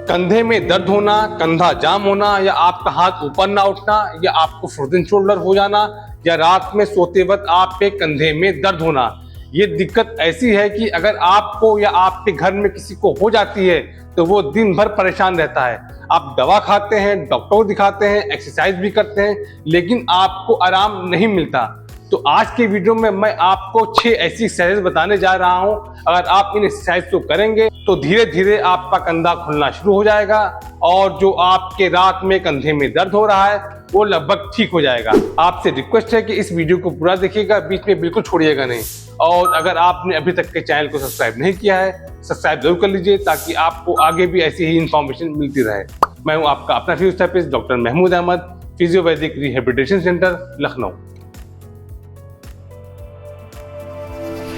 कंधे में दर्द होना, कंधा जाम होना, या आपका हाथ ऊपर ना उठना, या आपको फ्रोजन शोल्डर हो जाना, या रात में सोते वक्त आपके कंधे में दर्द होना, ये दिक्कत ऐसी है कि अगर आपको या आपके घर में किसी को हो जाती है तो वो दिन भर परेशान रहता है। आप दवा खाते हैं, डॉक्टर को दिखाते हैं, एक्सरसाइज भी करते हैं, लेकिन आपको आराम नहीं मिलता। तो आज के वीडियो में मैं आपको 6 ऐसी एक्सरसाइज बताने जा रहा हूं। अगर आप इन एक्सरसाइज को करेंगे तो धीरे धीरे आपका कंधा खुलना शुरू हो जाएगा और जो आपके रात में कंधे में दर्द हो रहा है वो लगभग ठीक हो जाएगा। आपसे रिक्वेस्ट है कि इस वीडियो को पूरा देखिएगा, बीच में बिल्कुल छोड़िएगा नहीं। और अगर आपने अभी तक के चैनल को सब्सक्राइब नहीं किया है, सब्सक्राइब जरूर कर लीजिए ताकि आपको आगे भी ऐसी ही इंफॉर्मेशन मिलती रहे। मैं हूं आपका अपना physiotherapist doctor Mahmood Ahmed, Physiovedic rehabilitation centre, Lucknow.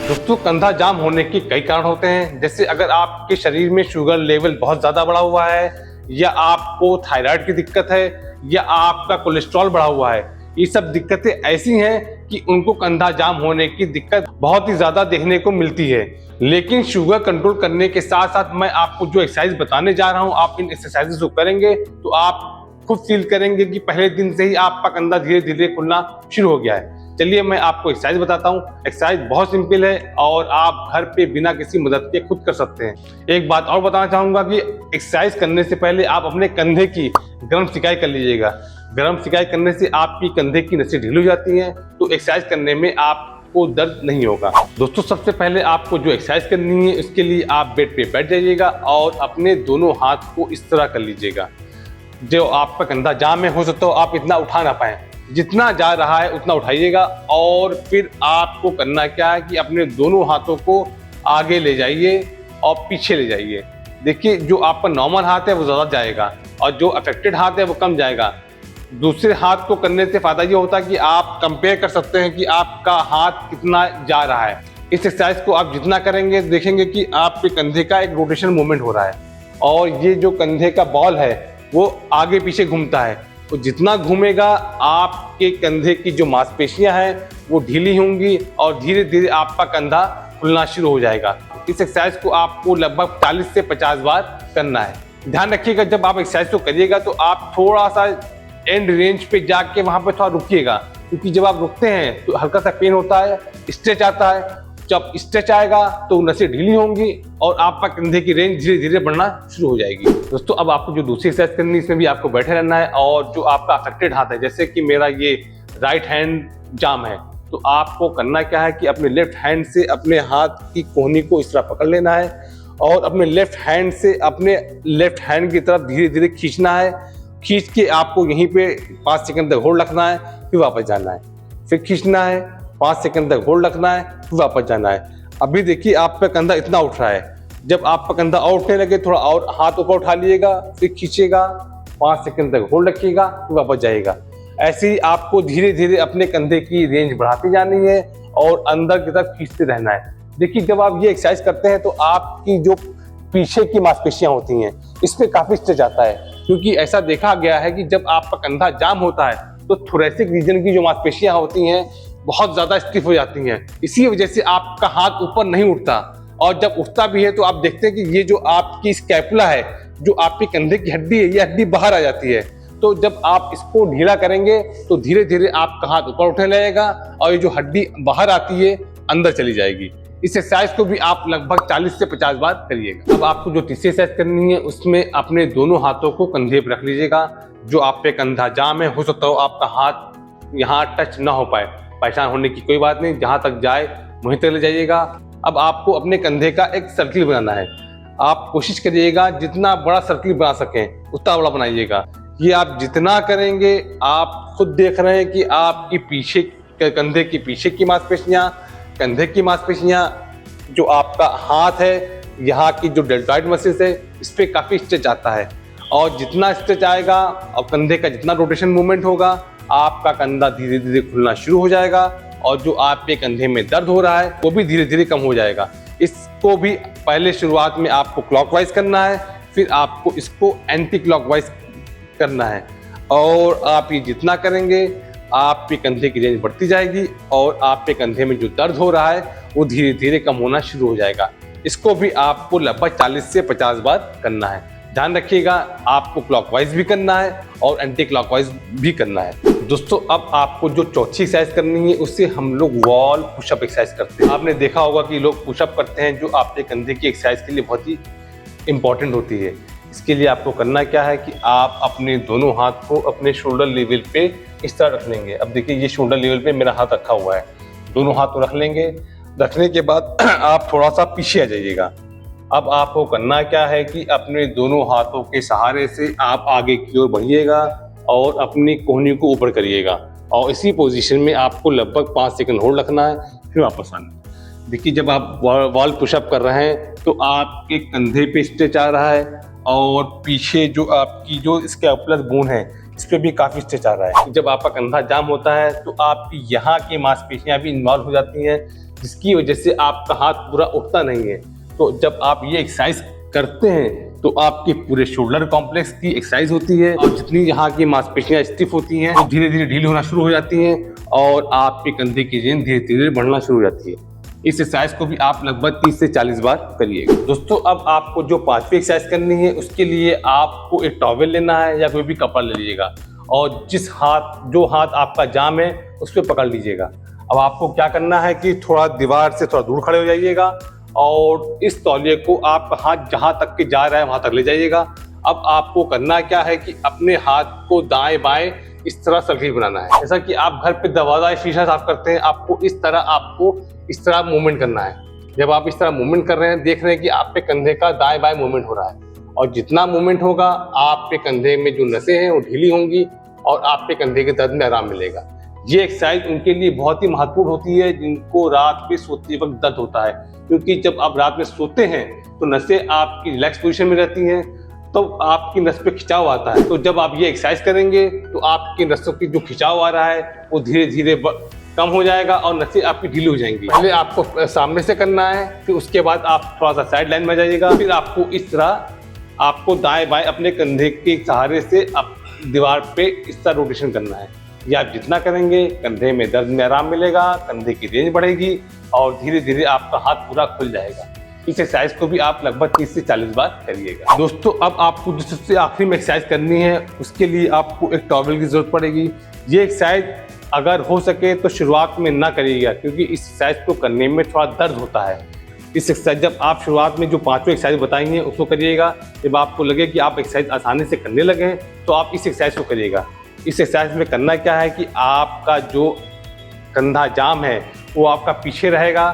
दोस्तों, कंधा जाम होने के कई कारण होते हैं, जैसे अगर आपके शरीर में शुगर लेवल बहुत ज्यादा बढ़ा हुआ है, या आपको थायराइड की दिक्कत है, या आपका कोलेस्ट्रॉल बढ़ा हुआ है। ये सब दिक्कतें ऐसी हैं कि उनको कंधा जाम होने की दिक्कत बहुत ही ज्यादा देखने को मिलती है। लेकिन शुगर कंट्रोल करने के साथ साथ मैं आपको जो एक्सरसाइज बताने जा रहा हूँ, आप इन एक्सरसाइजेस को करेंगे तो आप खुद फील करेंगे कि पहले दिन से ही आपका कंधा धीरे धीरे खुलना शुरू हो गया है। चलिए मैं आपको एक्सरसाइज बताता हूँ। एक्सरसाइज बहुत सिंपल है और आप घर पे बिना किसी मदद के खुद कर सकते हैं। एक बात और बताना चाहूंगा कि एक्सरसाइज करने से पहले आप अपने कंधे की गर्म सिकाई कर लीजिएगा। गर्म सिकाई करने से आपकी कंधे की नसें ढीली हो जाती हैं, तो एक्सरसाइज करने में आपको दर्द नहीं होगा। दोस्तों, सबसे पहले आपको जो एक्सरसाइज करनी है उसके लिए आप बेड पे बैठ जाइएगा और अपने दोनों हाथ को इस तरह कर लीजिएगा। जो आपका कंधा जाम है, हो सकता हो आप इतना उठा ना पाए, जितना जा रहा है उतना उठाइएगा। और फिर आपको करना क्या है कि अपने दोनों हाथों को आगे ले जाइए और पीछे ले जाइए। देखिए, जो आपका नॉर्मल हाथ है वो ज़्यादा जाएगा और जो अफेक्टेड हाथ है वो कम जाएगा। दूसरे हाथ को करने से फायदा ये होता है कि आप कंपेयर कर सकते हैं कि आपका हाथ कितना जा रहा है। इस एक्सरसाइज को आप जितना करेंगे देखेंगे कि आपके कंधे का एक रोटेशन मूवमेंट हो रहा है और ये जो कंधे का बॉल है वो आगे पीछे घूमता है। तो जितना घूमेगा आपके कंधे की जो मांसपेशियां हैं वो ढीली होंगी और धीरे धीरे आपका कंधा खुलना शुरू हो जाएगा। इस एक्सरसाइज को आपको लगभग 40 से 50 बार करना है। ध्यान रखिएगा, जब आप एक्सरसाइज को करिएगा तो आप थोड़ा सा एंड रेंज पे जाके वहां पे थोड़ा रुकिएगा, क्योंकि जब आप रुकते हैं तो हल्का सा पेन होता है, स्ट्रेच आता है। जब स्ट्रेच आएगा तो नसें ढीली होंगी और आपका कंधे की रेंज धीरे धीरे बढ़ना शुरू हो जाएगी। दोस्तों, अब आपको जो दूसरी एक्सरसाइज करनी है इसमें भी आपको बैठे रहना है और जो आपका अफेक्टेड हाथ है, जैसे कि मेरा ये राइट हैंड जाम है, तो आपको करना क्या है कि अपने लेफ्ट हैंड से अपने हाथ की कोहनी को इस तरह पकड़ लेना है और अपने लेफ्ट हैंड से अपने लेफ्ट हैंड की तरफ धीरे धीरे खींचना है। खींच के आपको यहीं पे 5 सेकंड तक होल्ड रखना है, फिर वापस जाना है, फिर खींचना है, 5 सेकंड तक होल्ड रखना है, फिर वापस जाना है। अभी देखिए आपका कंधा इतना उठ रहा है। जब आपका कंधा और उठने लगे थोड़ा और हाथ ऊपर उठा लीजिएगा, फिर खींचिएगा, 5 सेकंड तक होल्ड रखिएगा, फिर वापस जाइएगा। ऐसे ही आपको धीरे धीरे अपने कंधे की रेंज बढ़ाती जानी है और अंदर की तरफ खींचते रहना है। देखिए, जब आप ये एक्सरसाइज करते हैं तो आपकी जो पीछे की मांसपेशियां होती हैं इस पे काफी स्ट्रेच आता है, क्योंकि ऐसा देखा गया है कि जब आपका कंधा जाम होता है तो थोरेसिक रीजन की जो मांसपेशियां होती हैं बहुत ज्यादा स्टिफ हो जाती हैं। इसी वजह से आपका हाथ ऊपर नहीं उठता और जब उठता भी है तो आप देखते हैं कि ये जो आपकी स्कैपुला है, जो आपके कंधे की हड्डी है, ये हड्डी बाहर आ जाती है। तो जब आप इसको ढीला करेंगे तो धीरे धीरे आपका हाथ ऊपर उठने लगेगा और ये जो हड्डी बाहर आती है अंदर चली जाएगी। इस एक्सरसाइज को भी आप लगभग 40 से 50 बार करिएगा। अब आपको जो तीसरी एक्सरसाइज करनी है उसमें अपने दोनों हाथों को कंधे पर रख लीजिएगा। जो आप पे कंधा जाम है, हो सकता हो आपका हाथ यहाँ टच ना हो पाए, परेशान होने की कोई बात नहीं, जहां तक जाए वहीं तक ले जाइएगा। अब आपको अपने कंधे का एक सर्किल बनाना है। आप कोशिश करिएगा जितना बड़ा सर्किल बना सकें उतना बड़ा बनाइएगा। ये आप जितना करेंगे, आप खुद देख रहे हैं कि आपकी पीछे कंधे की पीछे की मांसपेशियां, कंधे की मांसपेशियां, जो आपका हाथ है, यहाँ की जो डेल्टॉइड मसल्स है, इस पे काफी स्ट्रेच आता है और जितना स्ट्रेच आएगा और कंधे का जितना रोटेशन मूवमेंट होगा, आपका कंधा धीरे धीरे खुलना शुरू हो जाएगा और जो आपके कंधे में दर्द हो रहा है वो भी धीरे धीरे कम हो जाएगा। इसको भी पहले शुरुआत में आपको क्लॉकवाइज करना है, फिर आपको इसको एंटी क्लॉकवाइज करना है और आप ये जितना करेंगे आपके कंधे की रेंज बढ़ती जाएगी और आपके कंधे में जो दर्द हो रहा है वो धीरे धीरे कम होना शुरू हो जाएगा। इसको भी आपको लगभग 40 से 50 बार करना है। ध्यान रखिएगा, आपको क्लॉकवाइज भी करना है और एंटी क्लॉकवाइज भी करना है। दोस्तों अब आपको जो चौथी एक्सरसाइज करनी है उससे हम लोग वॉल पुशअप एक्सरसाइज करते हैं। आपने देखा होगा कि लोग पुशअप करते हैं, जो आपके कंधे की एक्सरसाइज के लिए बहुत ही इंपॉर्टेंट होती है। इसके लिए आपको करना क्या है कि आप अपने दोनों हाथ को अपने शोल्डर लेवल पे इस तरह रख लेंगे। अब देखिए ये शोल्डर लेवल पे मेरा हाथ रखा हुआ है, दोनों हाथ को रख लेंगे। रखने के बाद आप थोड़ा सा पीछे आ जाइएगा। अब आपको करना क्या है कि अपने दोनों हाथों के सहारे से आप आगे की ओर बढ़िएगा और अपनी कोहनी को ऊपर करिएगा और इसी पोजीशन में आपको लगभग 5 सेकंड होल्ड रखना है, फिर वापस आना। देखिए जब आप वॉल पुशअप कर रहे हैं तो आपके कंधे पे स्ट्रेच आ रहा है और पीछे जो आपकी जो स्कैपुलर बोन है इस पे भी काफ़ी स्ट्रेच आ रहा है। जब आपका कंधा जाम होता है तो आपकी यहाँ की मांसपेशियाँ भी इन्वॉल्व हो जाती हैं, जिसकी वजह से आपका हाथ पूरा उठता नहीं है। तो जब आप ये एक्सरसाइज करते हैं तो आपके पूरे शोल्डर कॉम्प्लेक्स की एक्सरसाइज होती है और जितनी यहाँ की मांसपेशियाँ स्टिफ होती हैं वो धीरे धीरे ढीली होना शुरू हो जाती हैं और आपके कंधे की रेंज धीरे धीरे बढ़ना शुरू हो जाती है। इस एक्सरसाइज को भी आप लगभग 30 से 40 बार करिएगा। दोस्तों अब आपको जो 5वीं एक्सरसाइज करनी है उसके लिए आपको एक टॉवेल लेना है या कोई भी कपड़ा ले लीजिएगा और जो हाथ आपका जाम है उस पर पकड़ लीजिएगा। अब आपको क्या करना है कि थोड़ा दीवार से थोड़ा दूर खड़े हो जाइएगा और इस तौलिए को आप हाथ जहाँ तक के जा रहा है वहाँ तक ले जाइएगा। अब आपको करना क्या है कि अपने हाथ को दाएं बाएं इस तरह सर्किल बनाना है। जैसा कि आप घर पे दरवाजा शीशा साफ करते हैं, आपको इस तरह मूवमेंट करना है। जब आप इस तरह मूवमेंट कर रहे हैं, देख रहे हैं कि आपके कंधे का दाएं बाएं मूवमेंट हो रहा है और जितना मूवमेंट होगा आपके कंधे में जो नसें हैं वो ढीली होंगी और आपके कंधे के दर्द में आराम मिलेगा। ये एक्सरसाइज उनके लिए बहुत ही महत्वपूर्ण होती है जिनको रात में सोते वक्त दर्द होता है, क्योंकि जब आप रात में सोते हैं तो नसें आपकी रिलैक्स पोजीशन में रहती हैं, तो आपकी नस पे खिंचाव आता है। तो जब आप ये एक्सरसाइज करेंगे तो आपकी नसों की जो खिंचाव आ रहा है वो धीरे धीरे कम हो जाएगा और नसें आपकी ढीली हो जाएंगी। पहले आपको सामने से करना है, फिर उसके बाद आप थोड़ा सा साइड लाइन में जाइएगा, फिर आपको इस तरह आपको दाएं बाएं अपने कंधे के सहारे से दीवार पे इस तरह रोटेशन करना है। ये आप जितना करेंगे कंधे में दर्द में आराम मिलेगा, कंधे की रेंज बढ़ेगी और धीरे धीरे आपका हाथ पूरा खुल जाएगा। इस एक्सरसाइज को भी आप लगभग 30 से 40 बार करिएगा। दोस्तों अब आपको जो सबसे आखिरी में एक्सरसाइज करनी है उसके लिए आपको एक टॉवेल की जरूरत पड़ेगी। ये एक्सरसाइज अगर हो सके तो शुरुआत में ना करिएगा, क्योंकि इस एक्सरसाइज को करने में थोड़ा दर्द होता है। इस एक्सरसाइज जब आप शुरुआत में जो 5वीं एक्सरसाइज बताई हैं उसको करिएगा। जब आपको लगे कि आप एक्सरसाइज आसानी से करने लगे हैं तो आप इस एक्सरसाइज को करिएगा। इस एक्सरसाइज में करना क्या है कि आपका जो कंधा जाम है वो आपका पीछे रहेगा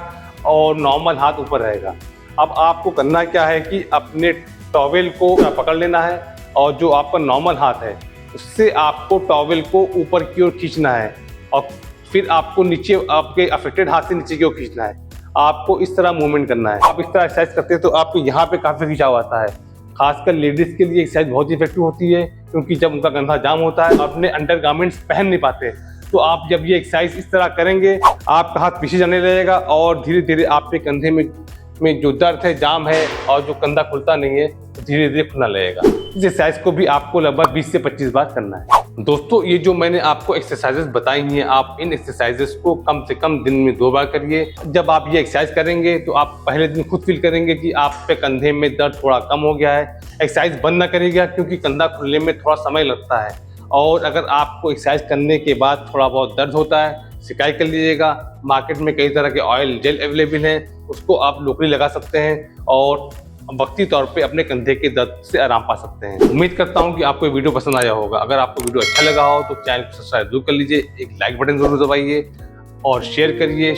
और नॉर्मल हाथ ऊपर रहेगा। अब आपको करना क्या है कि अपने टॉवेल को पकड़ लेना है और जो आपका नॉर्मल हाथ है उससे आपको टॉवेल को ऊपर की ओर खींचना है और फिर आपको नीचे आपके अफेक्टेड हाथ से नीचे की ओर खींचना है। आपको इस तरह मूवमेंट करना है। आप इस तरह एक्सरसाइज करते हैं तो आपको यहाँ पे काफ़ी खिंचाव आता है। खासकर लेडीज के लिए एक्सरसाइज बहुत ही इफेक्टिव होती है, क्योंकि जब उनका कंधा जाम होता है अपने अंडरगारमेंट्स पहन नहीं पाते, तो आप जब ये एक्सरसाइज इस तरह करेंगे आपका हाथ पीछे जाने लगेगा और धीरे धीरे आपके कंधे में जो दर्द है, जाम है और जो कंधा खुलता नहीं है धीरे धीरे खुलने लगेगा। इस एक्सरसाइज को भी आपको लगभग 20 से 25 बार करना है। दोस्तों ये जो मैंने आपको एक्सरसाइजेस बताई हैं, आप इन एक्सरसाइजेस को कम से कम दिन में 2 बार करिए। जब आप ये एक्सरसाइज करेंगे तो आप पहले दिन खुद फील करेंगे कि आपके कंधे में दर्द थोड़ा कम हो गया है। एक्सरसाइज बंद ना करिएगा, क्योंकि कंधा खुलने में थोड़ा समय लगता है और अगर आपको एक्सरसाइज करने के बाद थोड़ा बहुत दर्द होता है शिकायत कर लीजिएगा। मार्केट में कई तरह के ऑयल जेल अवेलेबल हैं, उसको आप लोकली लगा सकते हैं और वक्ती तौर पे अपने कंधे के दर्द से आराम पा सकते हैं। उम्मीद करता हूं कि आपको ये वीडियो पसंद आया होगा। अगर आपको वीडियो अच्छा लगा हो तो चैनल को सब्सक्राइब जरूर कर लीजिए, एक लाइक बटन जरूर दबाइए और शेयर करिए।